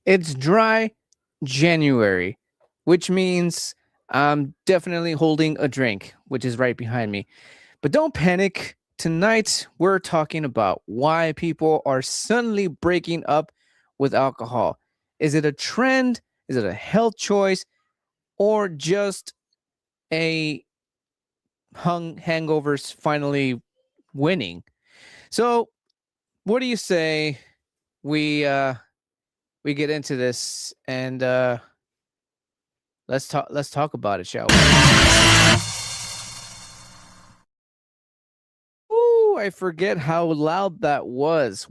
It's dry January, which means I'm definitely holding a drink, which is right behind me. But don't panic. Tonight, we're talking about why people are suddenly breaking up with alcohol. Is it a trend? Is it a health choice? Or just a hangovers finally winning? So, what do you say we get into this and let's talk about it, shall we? Ooh, I forget how loud that was.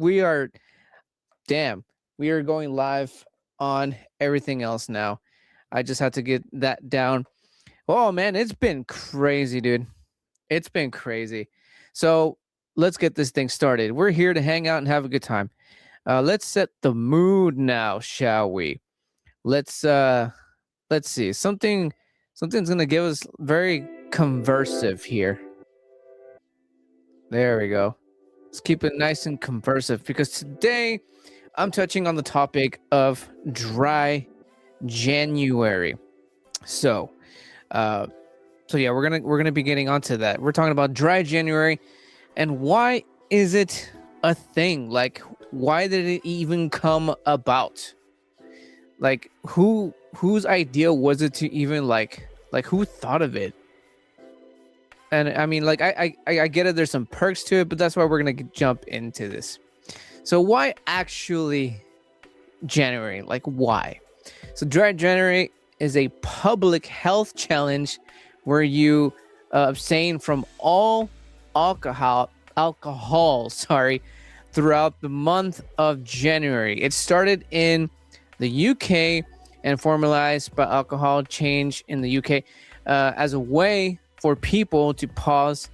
Damn, we are going live on everything else now. I just had to get that down. Oh man, it's been crazy, dude. It's been crazy. So let's get this thing started. We're here to hang out and have a good time. Let's set the mood now, shall we? Let's uh let's see. Something's gonna give us very conversive here. There we go. Let's keep it nice and conversive because today I'm touching on the topic of dry January. So, uh, so yeah, we're gonna be getting onto that. We're talking about dry January and why is it a thing? Like, why did it even come about? Like, whose idea was it to even like who thought of it? And I mean, like, I get it. There's some perks to it, but that's why we're gonna jump into this. So why actually January? Like, why? So dry January is a public health challenge where you abstain from all alcohol, sorry, throughout the month of January. It started in the UK and formalized by alcohol change in the UK as a way for people to pause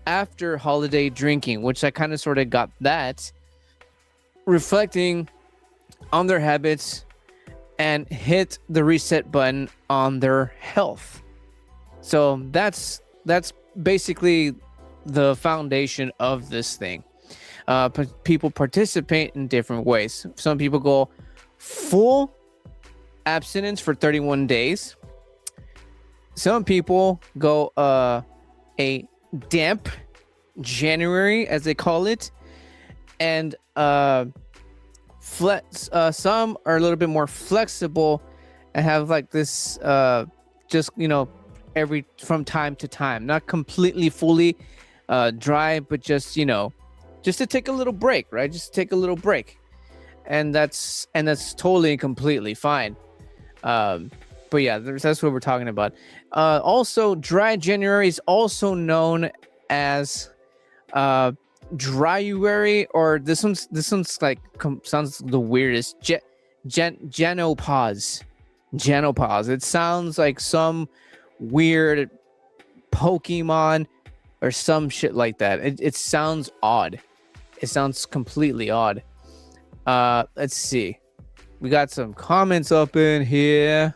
after holiday drinking, which I kind of sort of got that, reflecting on their habits and hit the reset button on their health. So that's basically the foundation of this thing. People participate in different ways. Some people go full abstinence for 31 days. Some people go a damp January, as they call it, and some are a little bit more flexible and have like this just every from time to time, not completely fully dry, but just just to take a little break, right? Just take a little break, and that's totally and completely fine. But yeah, that's what we're talking about. Also, dry January is also known as dryuary, or this one's like sounds the weirdest. Genopause. Genopause. It sounds like some weird Pokemon or some shit like that. It sounds odd. It sounds completely odd. Let's see. We got some comments up in here.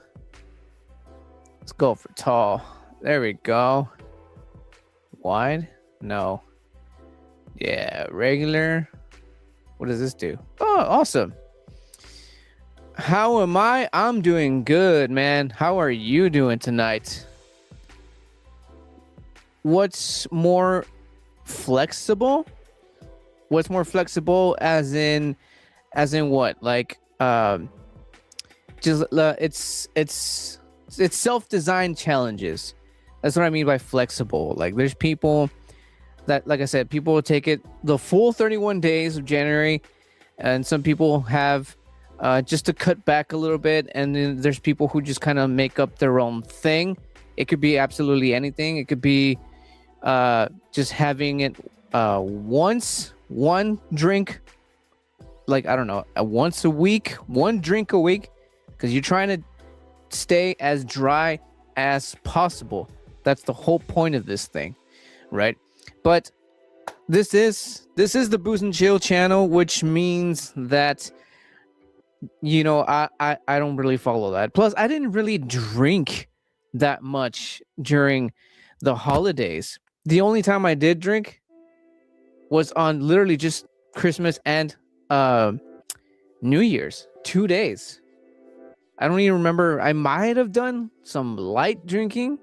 Let's go for tall. There we go. Wide? No. Yeah, regular. What does this do? Oh, awesome. How am I? I'm doing good, man. How are you doing tonight? What's more flexible? What's more flexible as in what? Like just it's self-designed challenges. That's what I mean by flexible. Like, there's people that, like I said, people will take it the full 31 days of January, and some people have just to cut back a little bit, and then there's people who just kind of make up their own thing. It could be absolutely anything. It could be just having it one drink, like, I don't know, once a week, one drink a week, because you're trying to stay as dry as possible. That's the whole point of this thing, right? But this is the Booze and Chill channel, which means that I don't really follow that. Plus, I didn't really drink that much during the holidays. The only time I did drink was on literally just Christmas and New Year's, 2 days. I don't even remember. I might have done some light drinking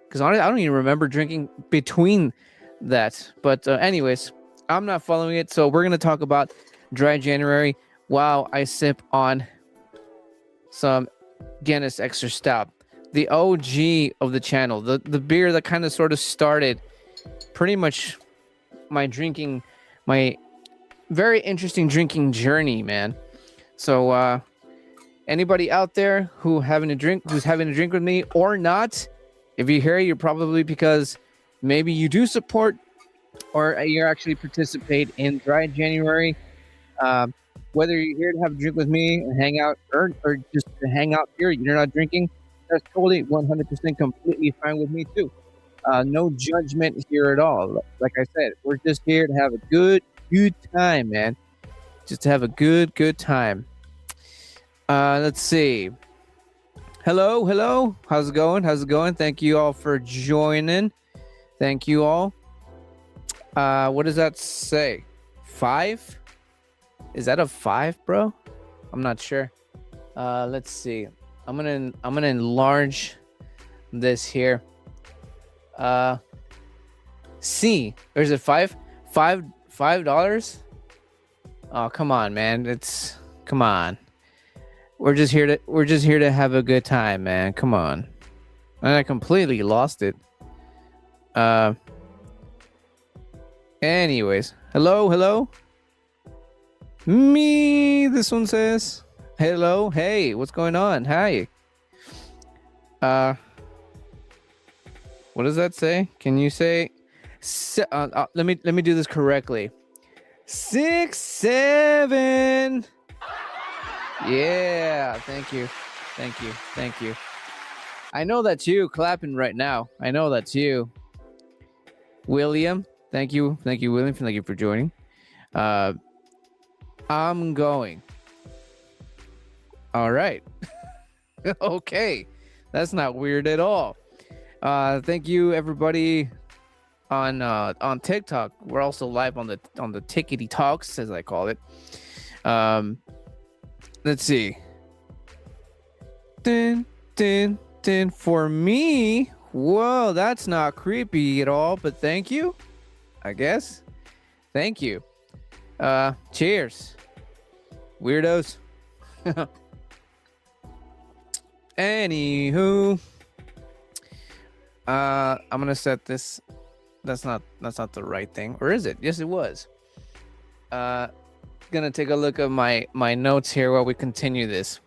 because honestly, I don't even remember drinking between that. But anyways, I'm not following it. So we're going to talk about dry January while I sip on some Guinness Extra Stout, the OG of the channel, the beer that kind of sort of started pretty much my very interesting drinking journey, man. So anybody out there who's having a drink with me or not, if you're here, you're probably because maybe you do support or you actually participate in dry January. Whether you're here to have a drink with me and hang out or just to hang out here, you're not drinking, that's totally 100% completely fine with me too. No judgment here at all. Like I said, we're just here to have a good time, man. Just to have a good time. Let's see. Hello. How's it going? Thank you all for joining. Thank you all. What does that say? 5? Is that a 5, bro? I'm not sure. Let's see. I'm gonna enlarge this here. C. Or is it 5? $5? Oh, come on, man. Come on. We're just here to have a good time, man. Come on. And I completely lost it. Anyways, hello. Me, this one says. Hello, hey, what's going on? Hi. What does that say? Can you say? Let me do this correctly. 6, 7. Yeah, thank you. I know that's you clapping right now. I know that's you, William. Thank you, William. Thank you for joining. I'm going. All right. Okay, that's not weird at all. Thank you, everybody on TikTok. We're also live on the Tickety Talks, as I call it. Let's see. Dun. For me, whoa, that's not creepy at all. But thank you, I guess. Thank you. Cheers, weirdos. Anywho, I'm gonna set this. That's not the right thing, or is it? Yes, it was. Gonna take a look at my notes here while we continue this.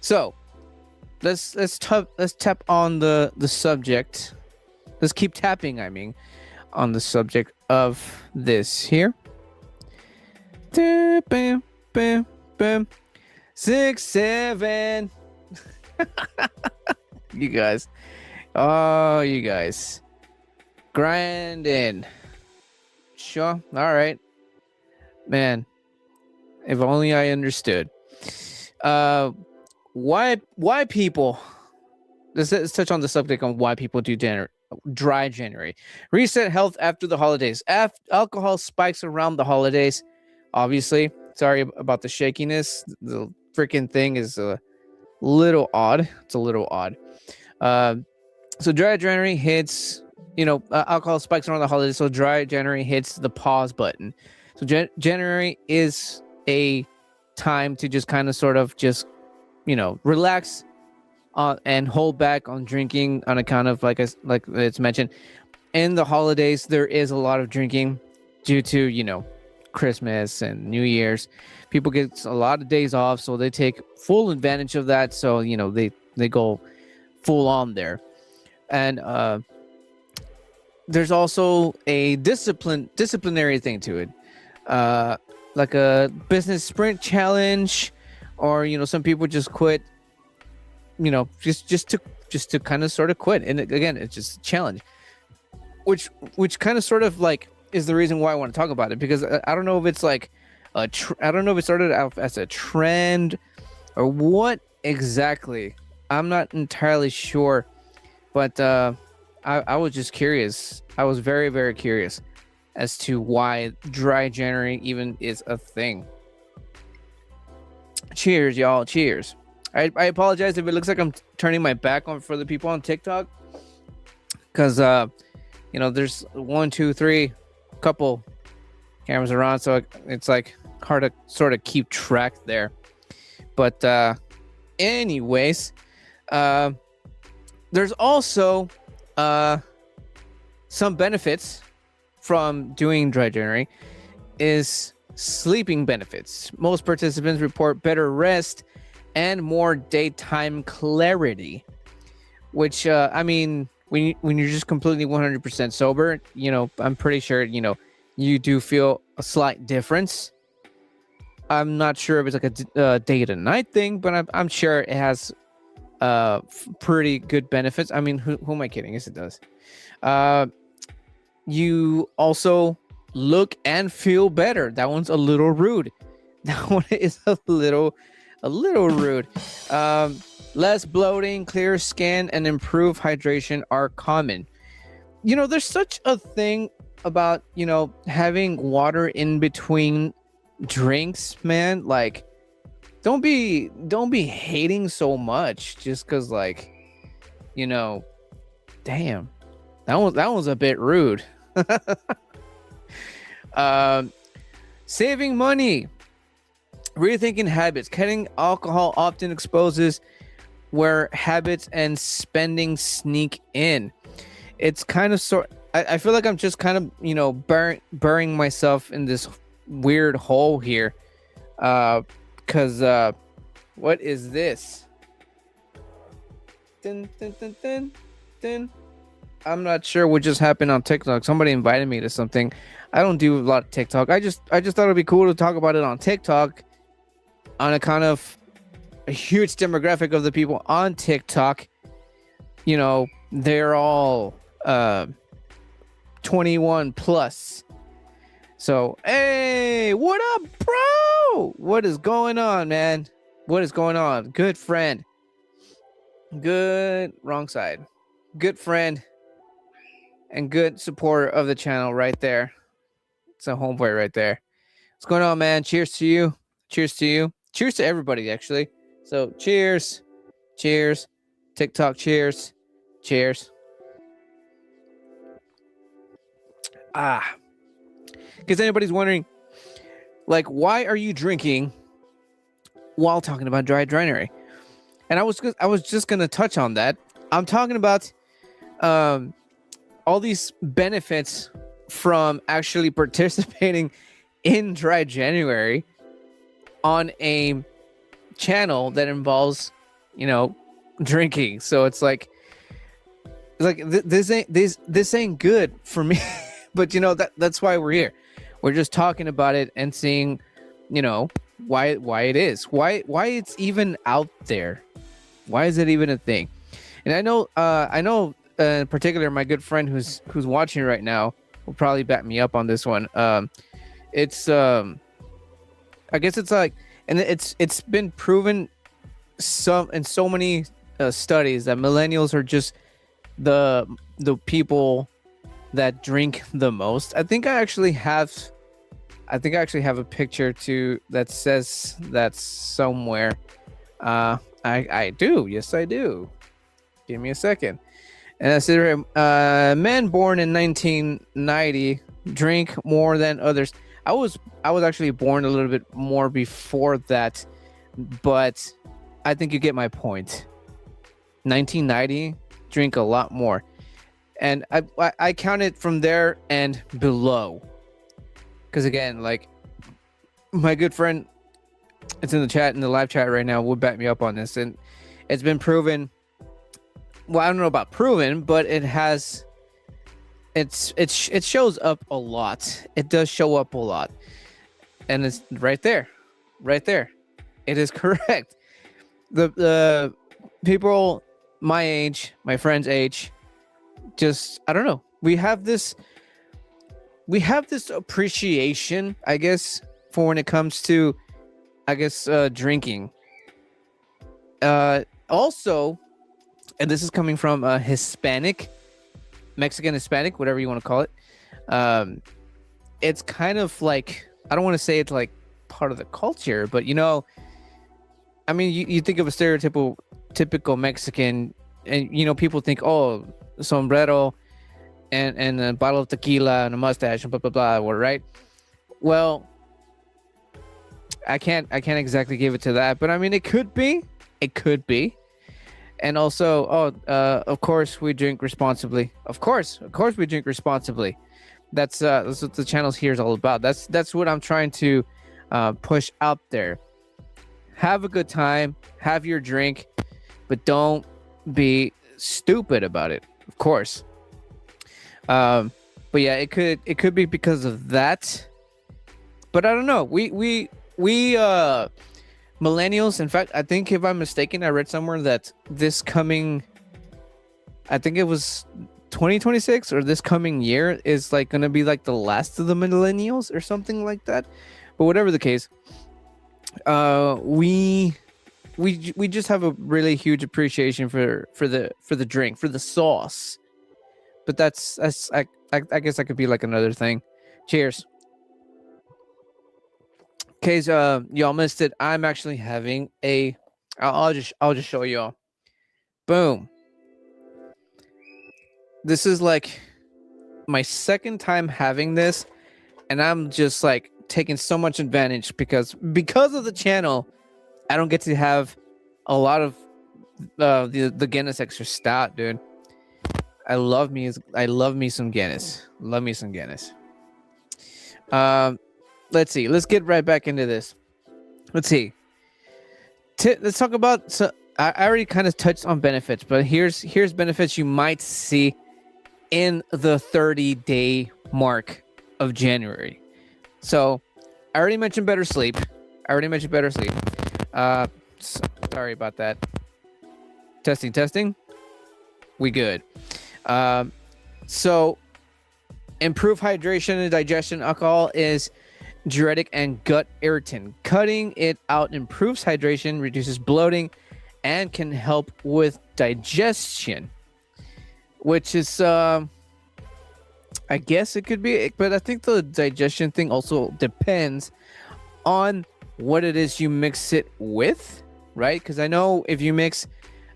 So let's tap on the subject. Let's keep tapping. I mean, on the subject of this here. Bam, bam, bam. 6, 7. You guys. Oh, you guys. Grinding. Sure. All right. Man, if only I understood. Why people? Let's touch on the subject on why people do dry January. Reset health after the holidays. Alcohol spikes around the holidays. Obviously, sorry about the shakiness. The freaking thing is a little odd. It's a little odd. So dry January hits. Alcohol spikes around the holidays. So dry January hits the pause button. So January is a time to just kind of sort of just, relax and hold back on drinking on account of like it's mentioned. In the holidays, there is a lot of drinking due to, Christmas and New Year's. People get a lot of days off, so they take full advantage of that. So, they go full on there. And there's also a disciplinary thing to it. Like a business sprint challenge, or some people just quit, just to kind of sort of quit. And again, it's just a challenge, which kind of sort of like is the reason why I want to talk about it, because I don't know if it's like I don't know if it started out as a trend or what exactly. I'm not entirely sure, but I was just curious. I was very, very curious as to why dry January even is a thing. Cheers, y'all. Cheers. I apologize if it looks like I'm turning my back on for the people on TikTok, because there's one, two, three, couple cameras around, so it's like hard to sort of keep track there. But anyways, there's also some benefits from doing dry January is sleeping benefits. Most participants report better rest and more daytime clarity, which I mean, when you're just completely 100% sober, I'm pretty sure you do feel a slight difference. I'm not sure if it's like a day to night thing, but I'm sure it has pretty good benefits. I mean, who am I kidding? Yes, it does. You also look and feel better. That one's a little rude. That one is a little rude. Less bloating, clear skin, and improved hydration are common. There's such a thing about having water in between drinks, man. Like, don't be hating so much just because, like, damn, that was a bit rude. Saving money. Rethinking habits. Cutting alcohol often exposes where habits and spending sneak in. It's kind of I feel like I'm just kind of burying myself in this weird hole here, because what is this? Dun, dun, dun, dun, dun. I'm not sure what just happened on TikTok. Somebody invited me to something. I don't do a lot of TikTok. I just thought it'd be cool to talk about it on TikTok, on a kind of a huge demographic of the people on TikTok. They're all 21 plus. So, hey, what up, bro? What is going on, man? What is going on? Good friend. Wrong side. Good friend and good supporter of the channel right there. It's a homeboy right there. What's going on, man? Cheers to you. Cheers to you. Cheers to everybody, actually. So, cheers. Cheers. TikTok, cheers. Cheers. Because anybody's wondering, like, why are you drinking while talking about dry January? And I was just gonna touch on that. I'm talking about all these benefits from actually participating in dry January on a channel that involves drinking. So it's like this ain't good for me. But that's why we're here. We're just talking about it and seeing why it is, why it's even out there. Why is it even a thing? And I know in particular, my good friend who's watching right now will probably back me up on this one. It's I guess it's like, and it's been proven in so many studies that millennials are just the people that drink the most. I think I actually have a picture that says that somewhere. I do. Yes, I do. Give me a second. And I said, men born in 1990 drink more than others. I was actually born a little bit more before that, but I think you get my point. 1990, drink a lot more. And I count it from there and below. Because again, like, my good friend, it's in the chat, in the live chat right now, would back me up on this. And it's been proven. Well, I don't know about proven, but it shows up a lot. It does show up a lot. And it's right there. Right there. It is correct. The people my age, my friend's age, just, I don't know. We have this appreciation, I guess, for when it comes to, I guess, drinking. Also, and this is coming from a Mexican Hispanic, whatever you want to call it. It's kind of like, I don't want to say it's like part of the culture, but I mean, you think of a stereotypical typical Mexican, and people think, oh, sombrero and a bottle of tequila and a mustache and blah blah blah, right? Well, I can't exactly give it to that, but I mean, it could be. And also, of course we drink responsibly. Of course we drink responsibly. That's what the channel here is all about. That's what I'm trying to push out there. Have a good time, have your drink, but don't be stupid about it. Of course. But yeah, it could be because of that. But I don't know. We millennials. In fact, I think if I'm mistaken, I read somewhere that this coming, I think it was 2026 or this coming year is like gonna be like the last of the millennials or something like that. But whatever the case, we just have a really huge appreciation for the drink, for the sauce. But that's I guess that could be like another thing. Cheers. Okay, so y'all missed it. I'm actually having a. I'll just show y'all. Boom. This is like my second time having this, and I'm just like taking so much advantage because of the channel. I don't get to have a lot of the Guinness Extra Stout, dude. I love me some Guinness. Love me some Guinness. Let's see. Let's get right back into this. Let's see. Let's talk about. So I already kind of touched on benefits, but here's benefits you might see in the 30-day mark of January. So I already mentioned better sleep. Sorry about that. Testing. We good. So improve hydration and digestion. Alcohol is diuretic and gut irritant. Cutting it out improves hydration, reduces bloating, and can help with digestion. Which is, I guess it could be, but I think the digestion thing also depends on what it is you mix it with, right? Because I know if you mix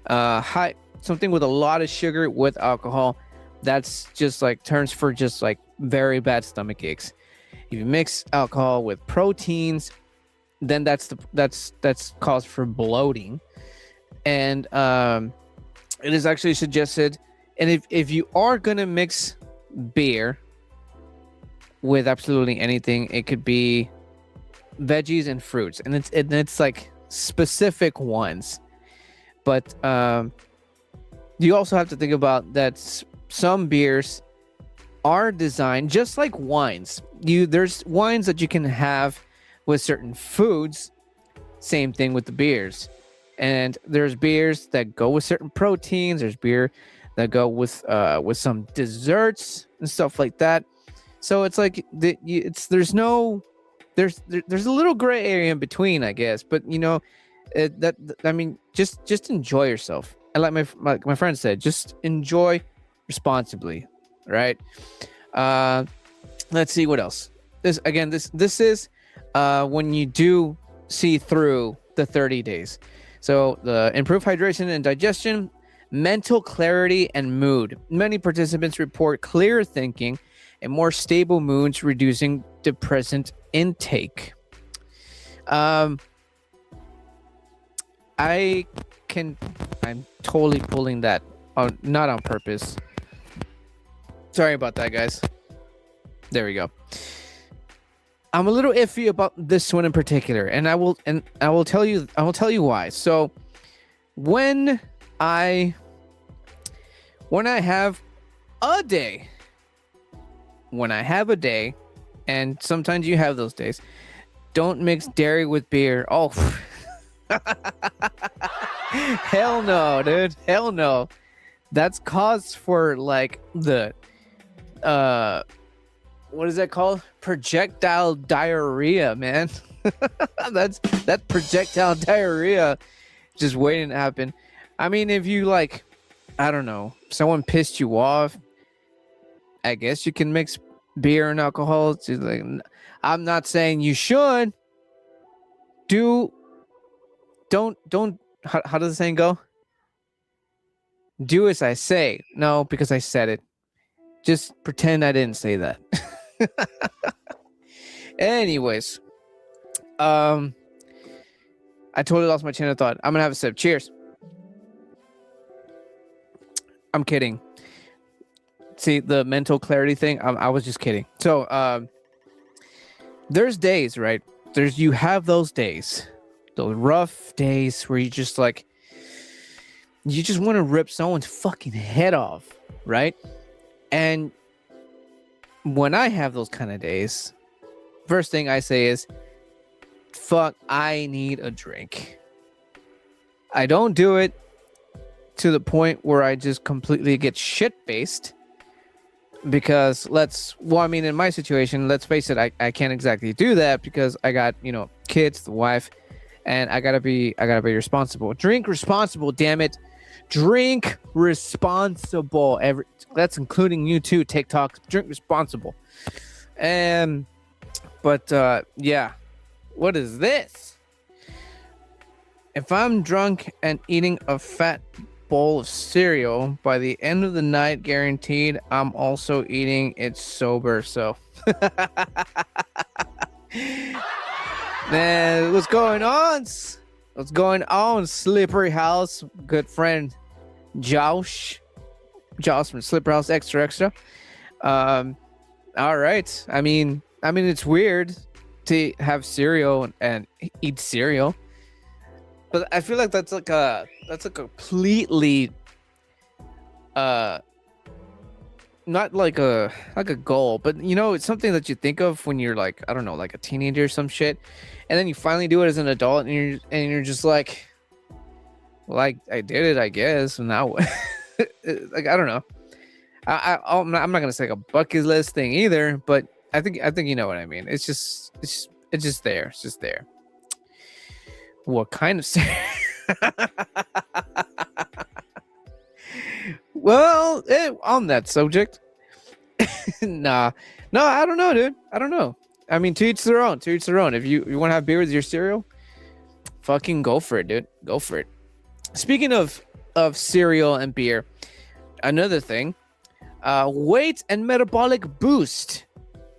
something with a lot of sugar with alcohol, that's just like turns for just like very bad stomach aches. If you mix alcohol with proteins, then that's cause for bloating. And it is actually suggested, and if you are gonna mix beer with absolutely anything, it could be veggies and fruits, and it's like specific ones. But you also have to think about that some beers are designed just like wines. There's wines that you can have with certain foods. Same thing with the beers. And there's beers that go with certain proteins. There's beer that go with some desserts and stuff like that. So it's like there's a little gray area in between, I guess. But I mean, just enjoy yourself. And like my friend said, just enjoy responsibly, right? Let's see what else. This is when you do see through the 30 days. So the improved hydration and digestion, mental clarity and mood. Many participants report clearer thinking and more stable moods, reducing depressant intake. I'm totally pulling that on, not on purpose. Sorry about that, guys. There we go. I'm a little iffy about this one in particular, and I will tell you why. So when I have a day, and sometimes you have those days, don't mix dairy with beer. Oh, hell no, dude. Hell no. That's cause for like the what is that called? Projectile diarrhea, man. That projectile diarrhea just waiting to happen. I mean, if you like, I don't know, someone pissed you off, I guess you can mix beer and alcohol. It's like, I'm not saying you should. Do don't. How does the saying go? Do as I say. No, because I said it. Just pretend I didn't say that. Anyways, I totally lost my chain of thought. I'm gonna have a sip. Cheers. I'm kidding. See the mental clarity thing. I was just kidding. So, there's days, right? You have those days, those rough days where you just want to rip someone's fucking head off, right? And when I have those kind of days, first thing I say is, fuck, I need a drink. I don't do it to the point where I just completely get shit-faced, because in my situation, let's face it, I can't exactly do that because I got, kids, the wife, and I gotta be responsible. Drink responsible, damn it. Drink responsible. That's including you too, TikTok. Drink responsible. But yeah. What is this? If I'm drunk and eating a fat bowl of cereal, by the end of the night, guaranteed, I'm also eating it sober. So, man, what's going on? What's going on, Slippery House? Good friend, Josh from Slippery House Extra. All right. I mean, it's weird to have cereal and eat cereal, but I feel like that's a completely not like a goal, but it's something that you think of when you're like, I don't know, like a teenager or some shit, and then you finally do it as an adult, and you're just like, well, I did it, I guess, and now like, I don't know. I'm not gonna say like a bucket list thing either, but I think you know what I mean. It's just there. It's just there. What kind of well, on that subject, nah, no, I don't know, dude. I don't know. I mean, to each their own. If you want to have beer with your cereal, fucking go for it, dude. Go for it. Speaking of cereal and beer, another thing, weight and metabolic boost.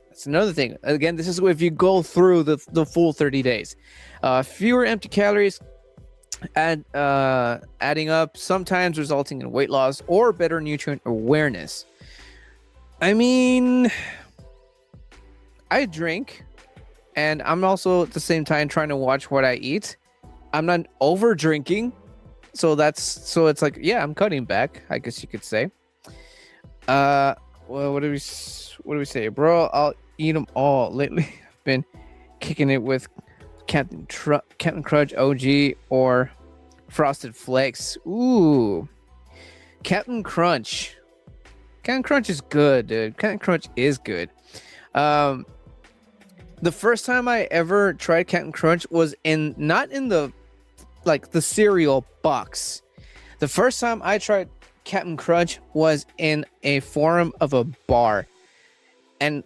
That's another thing. Again, this is if you go through the full 30 days. Fewer empty calories and adding up, sometimes resulting in weight loss or better nutrient awareness. I mean, I drink, and I'm also at the same time trying to watch what I eat. I'm not over drinking, so it's like, yeah, I'm cutting back, I guess you could say. Well, what do we say, bro? I'll eat them all. Lately, I've been kicking it with Captain Crunch OG or Frosted Flakes. Ooh, Captain Crunch. Captain Crunch is good, dude. Captain Crunch is good. The first time I ever tried Captain Crunch was not in the cereal box. The first time I tried Captain Crunch was in a forum of a bar. And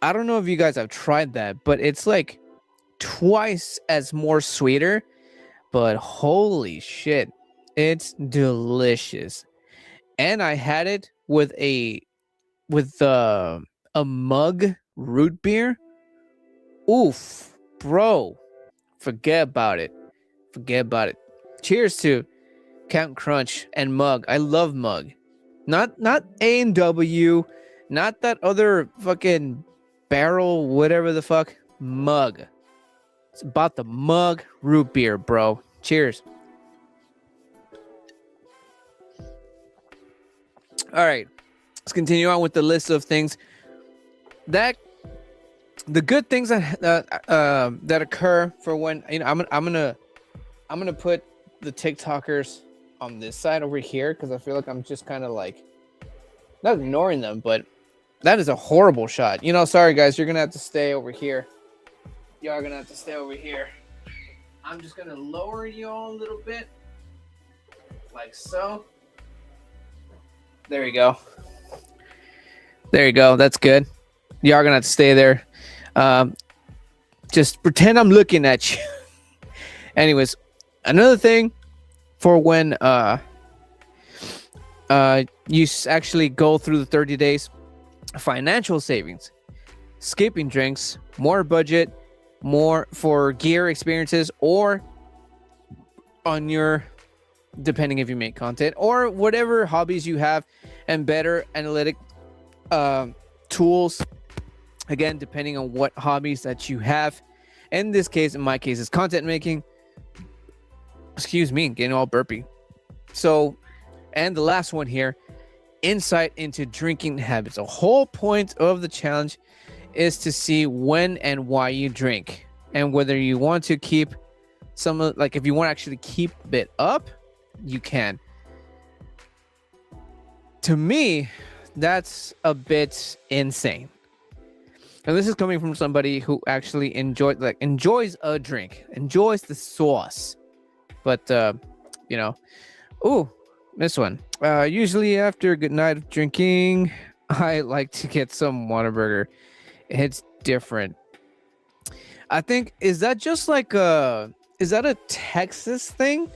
I don't know if you guys have tried that, but it's like twice as more sweeter. But holy shit, it's delicious. And I had it with a mug root beer. Oof, bro. Forget about it. Cheers to Captain Crunch and Mug. I love Mug. Not A&W, not that other fucking barrel, whatever the fuck. Mug. It's about the Mug root beer, bro. Cheers. All right. Let's continue on with the list of things the good things that occur for when I'm gonna put the TikTokers on this side over here, because I feel like I'm just kind of like not ignoring them, but that is a horrible shot. Sorry guys, you're gonna have to stay over here. You are gonna have to stay over here. I'm just gonna lower you all a little bit, like so. There you go. That's good. You are gonna have to stay there. Just pretend I'm looking at you. Anyways, Another thing for when you actually go through the 30 days, financial savings, skipping drinks, more budget, more for gear experiences, or on your, depending if you make content or whatever hobbies you have, and better analytic tools, again depending on what hobbies that you have. In this case, in my case, is content making. Excuse me, getting all burpy. So, and the last one here, insight into drinking habits. The whole point of the challenge is to see when and why you drink, and whether you want to keep some of, like, if you want to actually keep it up, you can. To me, that's a bit insane. And this is coming from somebody who actually enjoys a drink, enjoys the sauce. But you know, ooh, this one. Usually after a good night of drinking, I like to get some Whataburger. It's different. I think, is that just like is that a Texas thing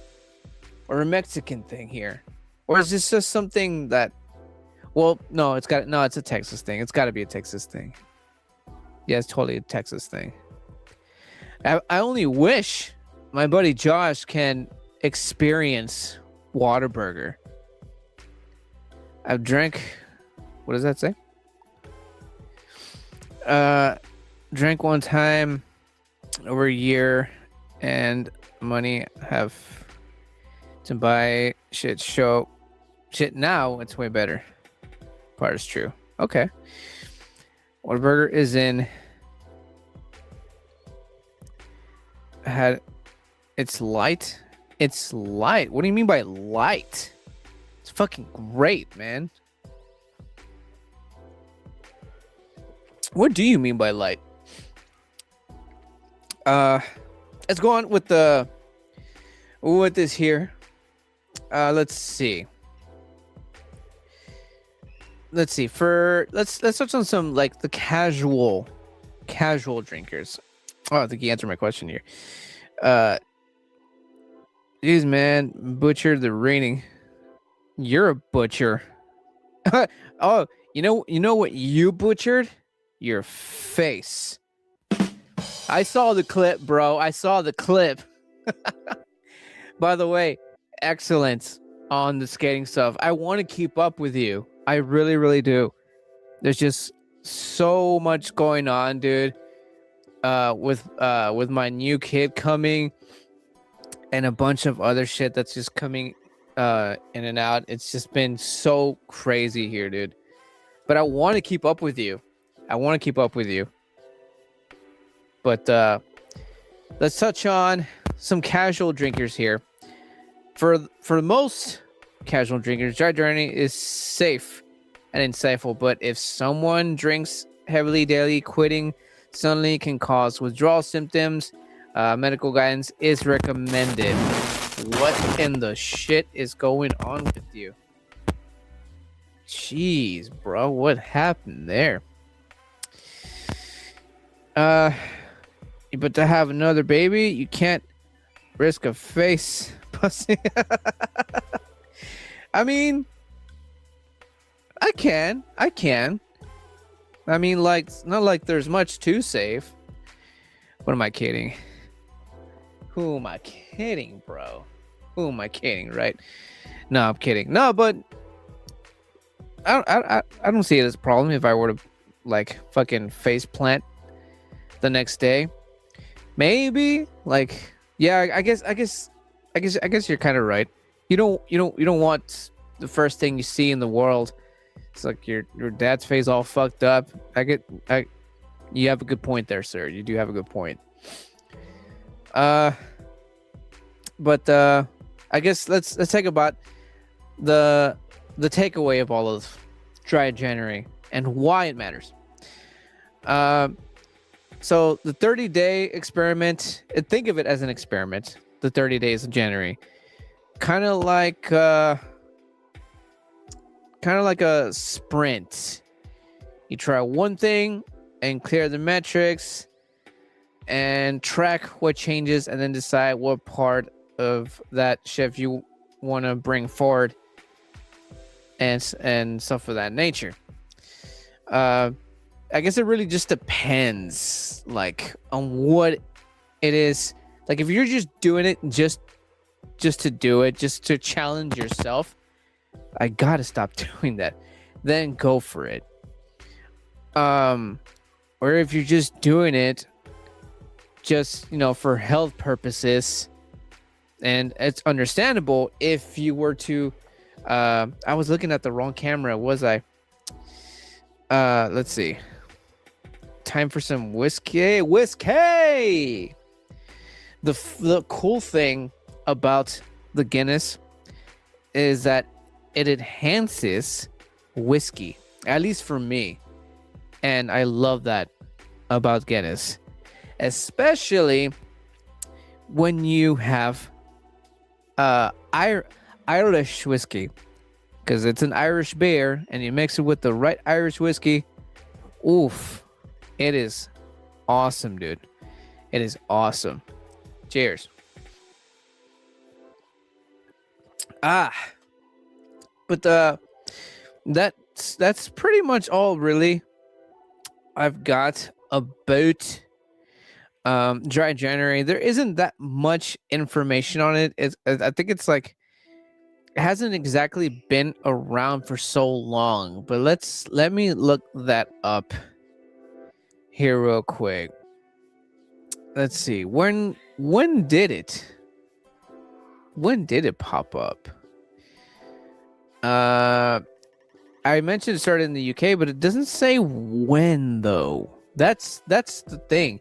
or a Mexican thing here? Or is this just something that, well, no, it's a Texas thing. It's got to be a Texas thing. Yeah, it's totally a Texas thing. I only wish my buddy Josh can experience Whataburger. I've drank, what does that say? Drank one time over a year, and money have to buy shit now. It's way better. Part is true. Okay. Whataburger is in. It's light. It's light. What do you mean by light? It's fucking great, man. What do you mean by light? Let's go on with this here. Let's see. Let's touch on some, like, the casual drinkers. Oh, I think you answered my question here. Jeez, man, butchered the raining. You're a butcher. Oh, you know what you butchered? Your face. I saw the clip, bro. I saw the clip. By the way, excellent on the skating stuff. I want to keep up with you. I really, really do. There's just so much going on, dude. With my new kid coming, and a bunch of other shit that's just coming in and out. It's just been so crazy here, dude. But I want to keep up with you. But let's touch on some casual drinkers here. For most casual drinkers, dry journey is safe and insightful. But if someone drinks heavily daily, quitting suddenly can cause withdrawal symptoms. Medical guidance is recommended. What in the shit is going on with you? Jeez, bro, what happened there? But to have another baby, you can't risk a face pussy. I mean, I can. I mean, like, not like there's much to save. What am I kidding? Who am I kidding, bro? Who am I kidding, right? No, I'm kidding. No, but I don't see it as a problem if I were to, like, fucking face plant the next day. Maybe, like, yeah, I guess you're kind of right. You don't want the first thing you see in the world. It's like your dad's face all fucked up. You have a good point there, sir. You do have a good point. But I guess let's talk about the takeaway of all of dry January and why it matters. So the 30-day experiment, think of it as an experiment. The 30 days of January, kind of like a sprint. You try one thing and clear the metrics and track what changes, and then decide what part of that chef you want to bring forward, and stuff of that nature. I guess it really just depends, like, on what it is. Like, if you're just doing it just to do it, just to challenge yourself, I gotta stop doing that. Then go for it. Or if you're just doing it just, for health purposes, and it's understandable if you were to, I was looking at the wrong camera, was I? Let's see. Time for some whiskey. The cool thing about the Guinness is that it enhances whiskey, at least for me. And I love that about Guinness, especially when you have Irish whiskey, because it's an Irish beer and you mix it with the right Irish whiskey. Oof, it is awesome, dude. It is awesome. Cheers. But that's pretty much all, really, I've got about dry January. There isn't that much information on it. I think it's like, it hasn't exactly been around for so long. But let me look that up here real quick. Let's see. When did it pop up? I mentioned it started in the UK, but it doesn't say when, though. That's the thing.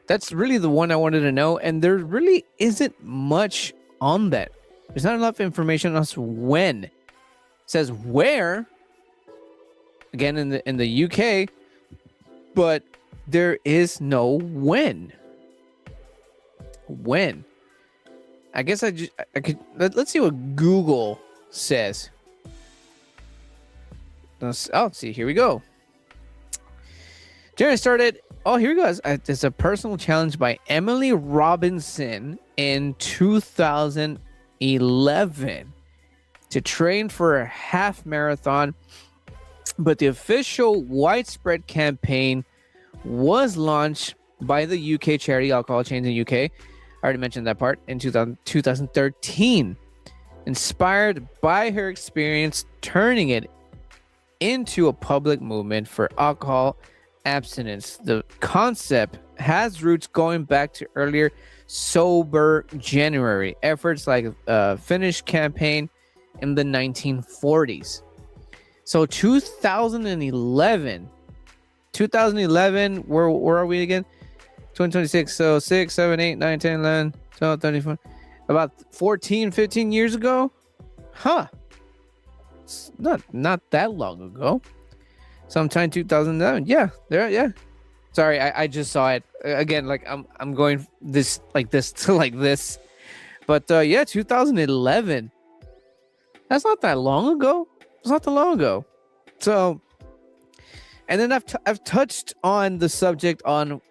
That's really the one I wanted to know, and there really isn't much on that. There's not enough information on when. It says where, again, in the UK, but there is no when. When? I guess I could let's see what Google says. Oh, see, here we go. January started. Oh, here we go. It's a personal challenge by Emily Robinson in 2011 to train for a half marathon. But the official widespread campaign was launched by the UK charity Alcohol Change in UK. I already mentioned that part, in 2013. Inspired by her experience turning it into a public movement for alcohol abstinence. The concept has roots going back to earlier Sober January efforts, like a Finnish campaign in the 1940s. So 2011, where are we again? 2026. So 6, 7, 8, 9, 10, 11, 12, 13, 14, about 14, 15 years ago? Huh. It's not that long ago. Sometime 2009. Yeah, there. Yeah. Sorry, I just saw it again. Like I'm going this like this to like this, but yeah, 2011. That's not that long ago. It's not that long ago. So, and then I've touched on the subject on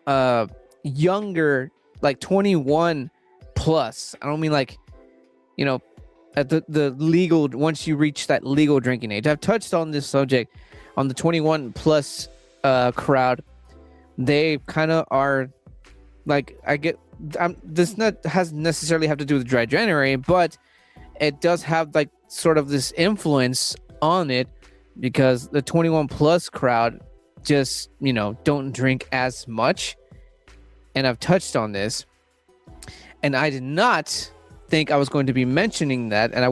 younger, like 21 plus. I don't mean like, at the legal, once you reach that legal drinking age. I've touched on this subject on the 21 plus crowd. They kind of are like, this has necessarily have to do with dry January, but it does have like sort of this influence on it, because the 21 plus crowd just, don't drink as much. And I've touched on this, and I did not think I was going to be mentioning that, and I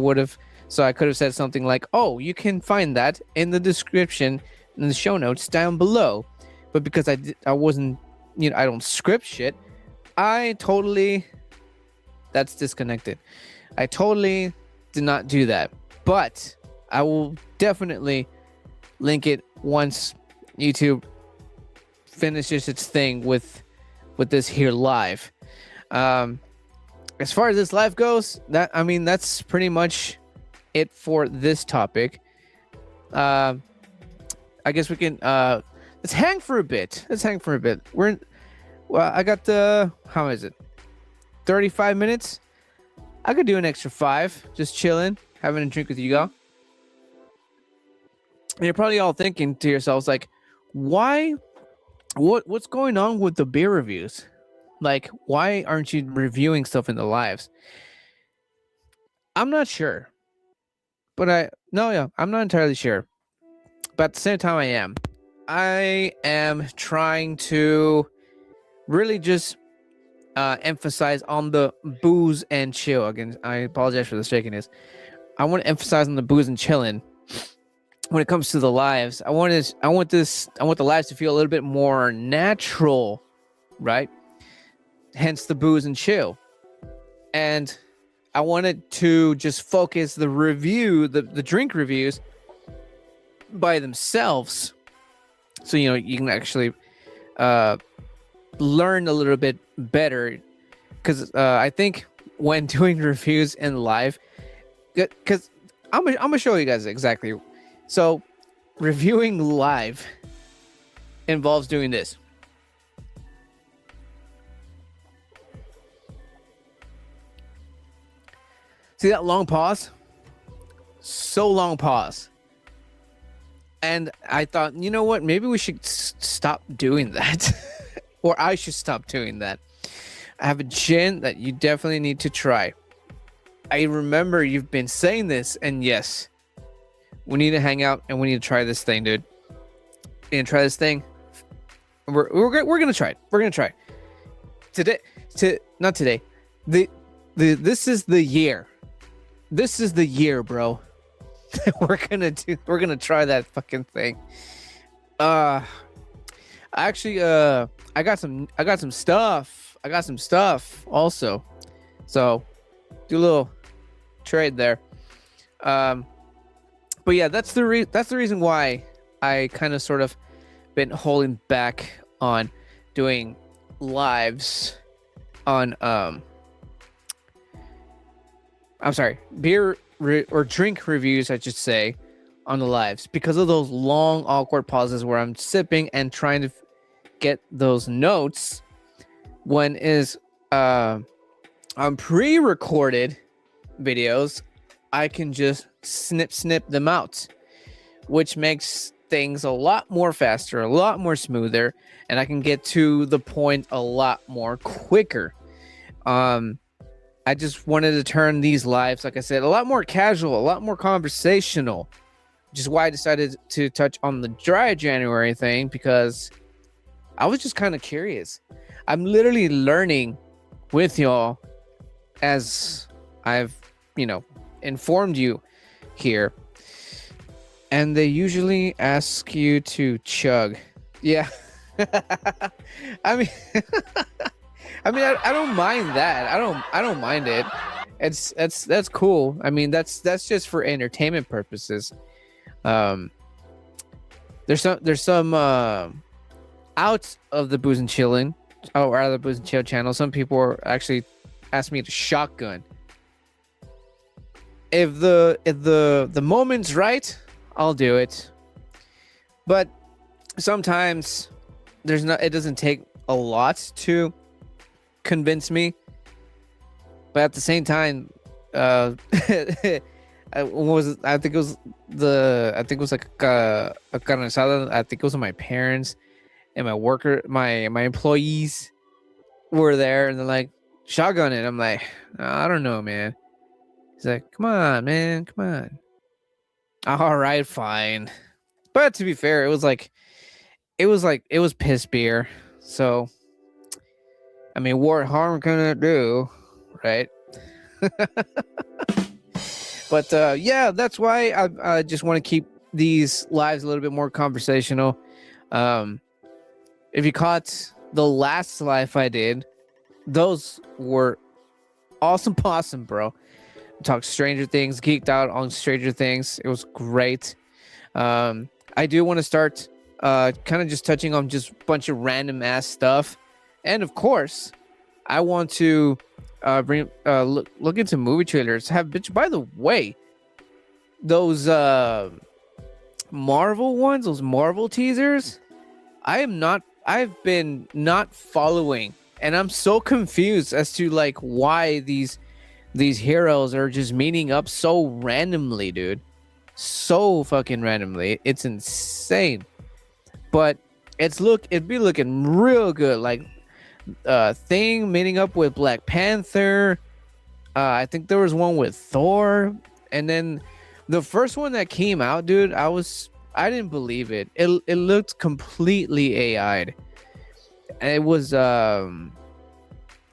could have said something like, oh, you can find that in the description, in the show notes down below. But because I wasn't, I don't script shit, that's disconnected. I totally did not do that. But I will definitely link it once YouTube finishes its thing with this here live. As far as this live goes, that's pretty much it for this topic. I guess we can let's hang for a bit. I got how is it? 35 minutes. I could do an extra 5, just chilling, having a drink with you all. And you're probably all thinking to yourselves, like, why? What's going on with the beer reviews? Like, why aren't you reviewing stuff in the lives? I'm not sure, but I'm not entirely sure. But at the same time, I am. I am trying to really just emphasize on the booze and chill. Again, I apologize for the shakiness. I want to emphasize on the booze and chilling when it comes to the lives. I want the lives to feel a little bit more natural, right? Hence the booze and chill. And I wanted to just focus the drink reviews by themselves. So, you can actually learn a little bit better. Because I think when doing reviews in live, because I'm gonna show you guys exactly. So, reviewing live involves doing this. See that long pause? So long pause. And I thought, you know what? Maybe we should stop doing that. Or I should stop doing that. I have a gin that you definitely need to try. I remember you've been saying this, and yes, we need to hang out and we need to try this thing, dude. We need to try this thing. We're gonna try it. We're gonna try it. Not today. This is the year. This is the year, bro. We're gonna try that fucking thing. I got some stuff also. So do a little trade there. But yeah, that's the reason why I kind of sort of been holding back on doing lives on I'm sorry, or drink reviews, I should say, on the lives, because of those long awkward pauses where I'm sipping and trying to get those notes. When on pre-recorded videos, I can just snip them out, which makes things a lot more faster, a lot more smoother, and I can get to the point a lot more quicker. I just wanted to turn these lives, like I said, a lot more casual, a lot more conversational, which is why I decided to touch on the dry January thing, because I was just kind of curious. I'm literally learning with y'all as I've, informed you here. And they usually ask you to chug. Yeah. I mean... I don't mind that. I don't mind it. That's cool. I mean, that's just for entertainment purposes. There's some out of the booze and chilling, out of the booze and chill channel. Some people are actually asking me to shotgun. If the moment's right, I'll do it. But sometimes it doesn't take a lot to convince me, but at the same time, what was it? I think it was like a carne asada. I think it was my parents and my employees were there, and they're like, shotgun it. I'm like, I don't know, man. He's like, come on, man, come on. All right, fine. But to be fair, it was piss beer, so. I mean, what harm can it do, right? But yeah, that's why I just want to keep these lives a little bit more conversational. If you caught the last live I did, those were awesome, bro. Talked Stranger Things, geeked out on Stranger Things. It was great. I do want to start kind of just touching on just a bunch of random ass stuff. And of course, I want to look into movie trailers. By the way, those Marvel ones, those Marvel teasers, I've been not following, and I'm so confused as to like why these these heroes are just meeting up so randomly, dude. So fucking randomly. It's insane. But it'd be looking real good. Like Thing meeting up with Black Panther. I think there was one with Thor, and then the first one that came out, dude, I didn't believe it. It looked completely AI'd. It was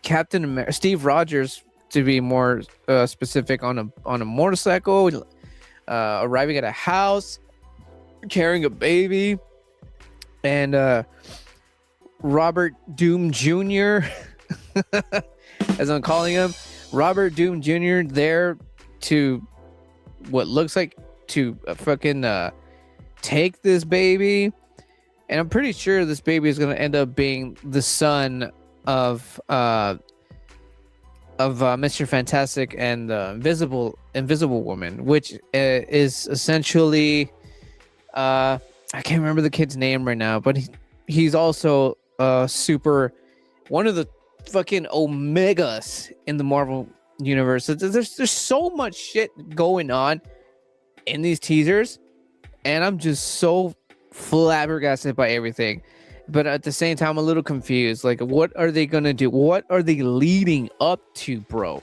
Captain America, Steve Rogers, to be more specific, on a motorcycle, arriving at a house, carrying a baby, and Robert Doom Jr., as I'm calling him, Robert Doom Jr. there to what looks like to fucking take this baby, and I'm pretty sure this baby is gonna end up being the son of Mr. Fantastic and Invisible Woman, which is essentially I can't remember the kid's name right now, but he's also super one of the fucking omegas in the Marvel universe. There's so much shit going on in these teasers, and I'm just so flabbergasted by everything. But at the same time, I'm a little confused. Like, what are they gonna do? What are they leading up to, bro?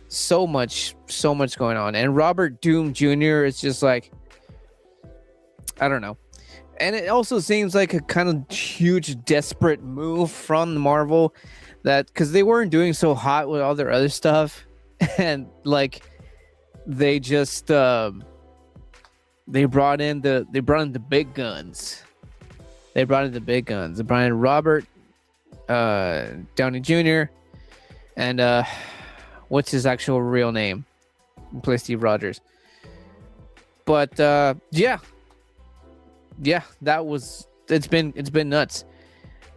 So much going on. And Robert Doom Jr. is just like, I don't know. And it also seems like a kind of huge, desperate move from Marvel, that because they weren't doing so hot with all their other stuff, and like they just they brought in the big guns. They brought in the big guns. They brought in Robert Downey Jr. and what's his actual real name? He plays Steve Rogers. But yeah, it's been nuts.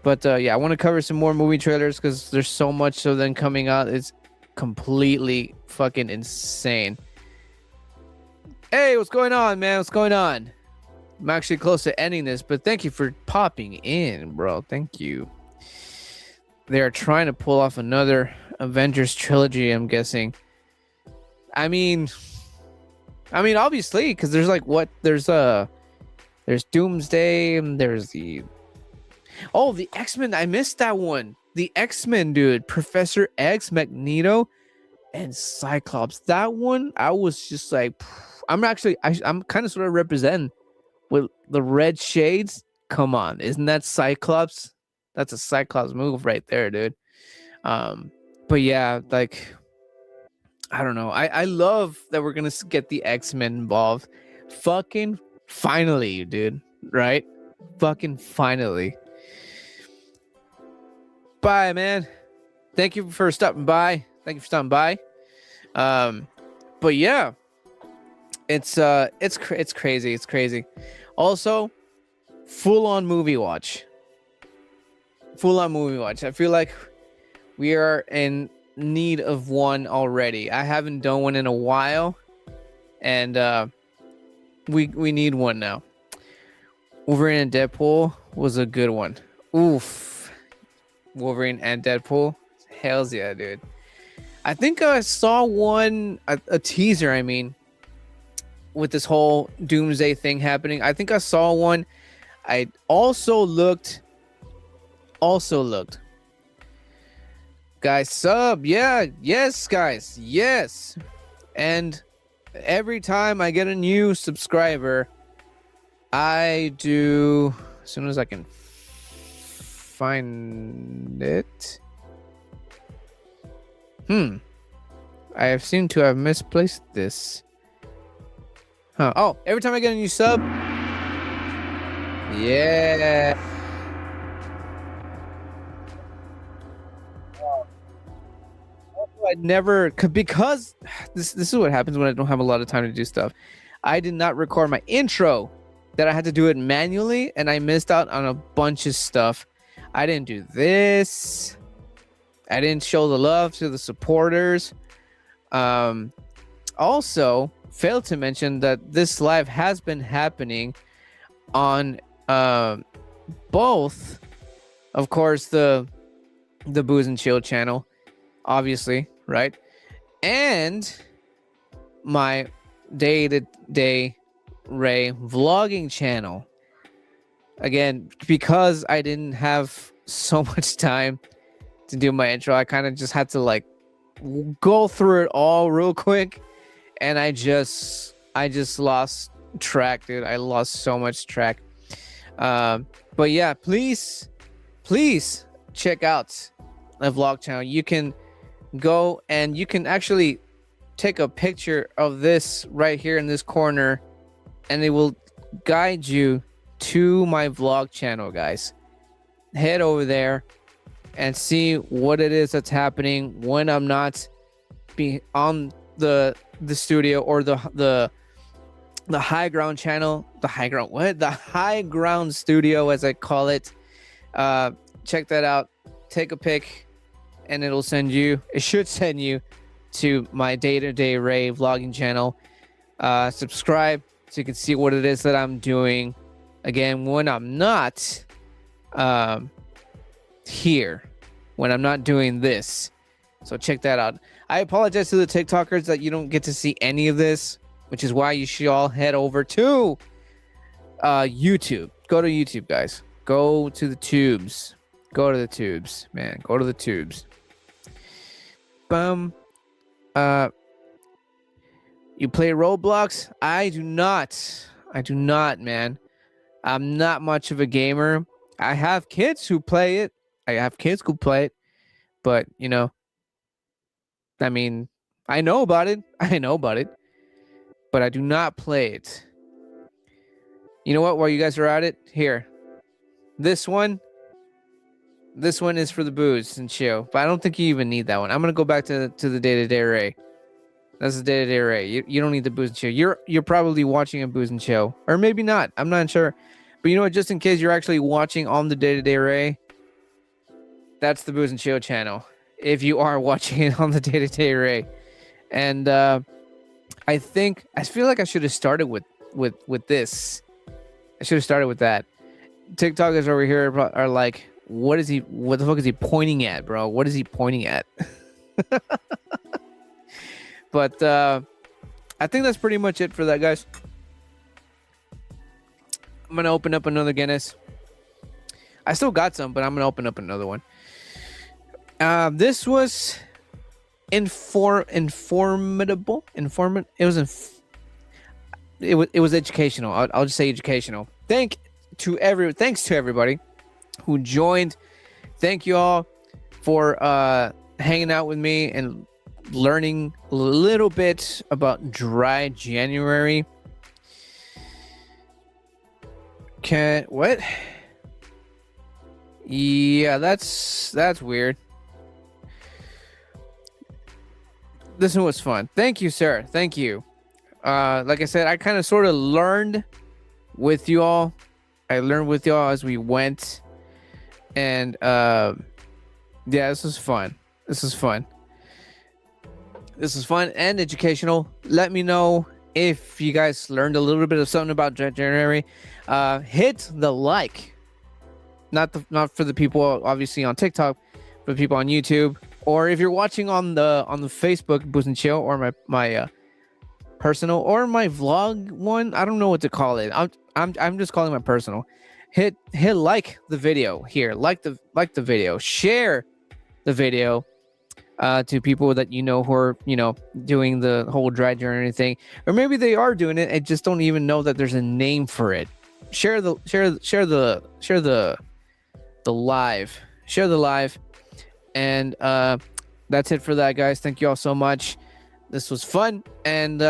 But yeah, I want to cover some more movie trailers because there's so much of them coming out. It's completely fucking insane. Hey, what's going on, man? What's going on? I'm actually close to ending this, but thank you for popping in, bro. Thank you. They are trying to pull off another Avengers trilogy, I'm guessing. I mean, obviously, because there's like there's Doomsday, and there's the X-Men. I missed that one. The X-Men, dude. Professor X, Magneto, and Cyclops. That one, I was just like, I'm kind of sort of representing with the red shades. Come on, isn't that Cyclops? That's a Cyclops move right there, dude. But yeah, like, I don't know. I love that we're gonna get the X-Men involved. Fucking finally, dude. Right? Fucking finally. Bye, man. Thank you for stopping by. But yeah, it's crazy. It's crazy. Also, full on movie watch. I feel like we are in need of one already. I haven't done one in a while, and we need one now. Wolverine and Deadpool was a good one. Oof. Wolverine and Deadpool. Hells yeah, dude. I think I saw one, a teaser, I mean, with this whole Doomsday thing happening. I think I saw one. I also looked. Guys, sub. Yeah. Yes, guys. Yes. And every time I get a new subscriber, I do, as soon as I can find it. I seem to have misplaced this. Huh. Oh, every time I get a new sub. Yeah. I never, because this is what happens when I don't have a lot of time to do stuff. I did not record my intro, that I had to do it manually, and I missed out on a bunch of stuff. I didn't do this. I didn't show the love to the supporters. Also, failed to mention that this live has been happening on both, of course, the Booze and Chill channel, obviously, right? and my day-to-day Ray vlogging channel. Again, because I didn't have so much time to do my intro, I kind of just had to like go through it all real quick, and I just lost track, dude. I lost so much track. But yeah, please check out my vlog channel. You can go and you can actually take a picture of this right here in this corner, and it will guide you to my vlog channel, guys. Head over there and see what it is that's happening when I'm not on the studio, or the high ground channel, the high ground studio, as I call it. Check that out. Take a pic, and it should send you to my day-to-day Ray vlogging channel. Subscribe so you can see what it is that I'm doing, again, when I'm not here, when I'm not doing this. So check that out. I apologize to the TikTokers that you don't get to see any of this, which is why you should all head over to YouTube. Go to YouTube, guys. Go to the tubes. Go to the tubes, man. Go to the tubes. You play Roblox? I do not, man. I'm not much of a gamer. I have kids who play it. But, you know, I mean, I know about it. But I do not play it. You know what? While you guys are at it, here. This one is for the booze and chill. But I don't think you even need that one. I'm gonna go back to the day-to-day Ray. That's the day-to-day Ray. You don't need the booze and chill. You're probably watching a booze and chill, or maybe not. I'm not sure. But you know what? Just in case you're actually watching on the day-to-day Ray, that's the booze and chill channel. If you are watching it on the day-to-day Ray, and I feel like I should have started with this. I should have started with that. TikTokers over here are like, what the fuck is he pointing at, bro? What is he pointing at? But I think that's pretty much it for that, guys. I'm gonna open up another Guinness. I still got some, but I'm gonna open up another one. This was informative. It was educational. I'll just say educational. Thanks to everybody who joined. Thank you all for hanging out with me and learning a little bit about dry January. What? Yeah, that's weird. This one was fun. Thank you, sir. Thank you. Like I said, I kind of sort of learned with you all. I learned with y'all as we went. And yeah, this was fun. This was fun and educational. Let me know if you guys learned a little bit of something about January. Hit the like. Not for the people obviously on TikTok, but people on YouTube. Or if you're watching on the Facebook Booze and Chill, or my personal, or my vlog one, I don't know what to call it. I'm just calling my personal. Hit like the video here. Like the video. Share the video to people that you know who are, you know, doing the whole dry January thing, or maybe they are doing it and just don't even know that there's a name for it. Share the live. Share the live. And that's it for that, guys. Thank you all so much. This was fun, and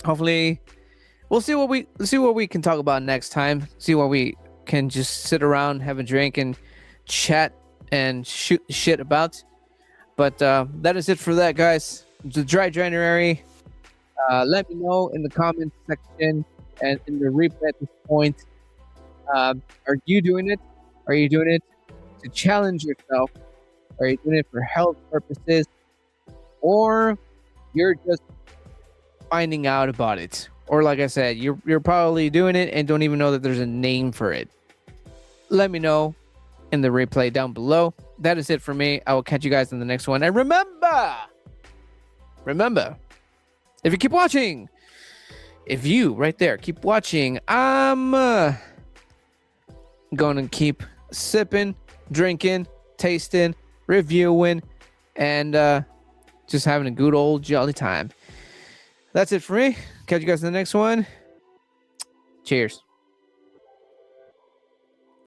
hopefully we'll see what we can talk about next time. See what we can just sit around, have a drink, and chat and shoot shit about. But that is it for that, guys. The dry January. Let me know in the comments section and in the replay at this point. Are you doing it? Are you doing it to challenge yourself? Are you doing it for health purposes? Or you're just finding out about it? Or like I said, you're probably doing it and don't even know that there's a name for it. Let me know in the replay down below. That is it for me. I will catch you guys in the next one. And remember, remember, if you keep watching, if you right there keep watching, I'm going to keep sipping, drinking, tasting, reviewing, and just having a good old jolly time. That's it for me. Catch you guys in the next one. Cheers.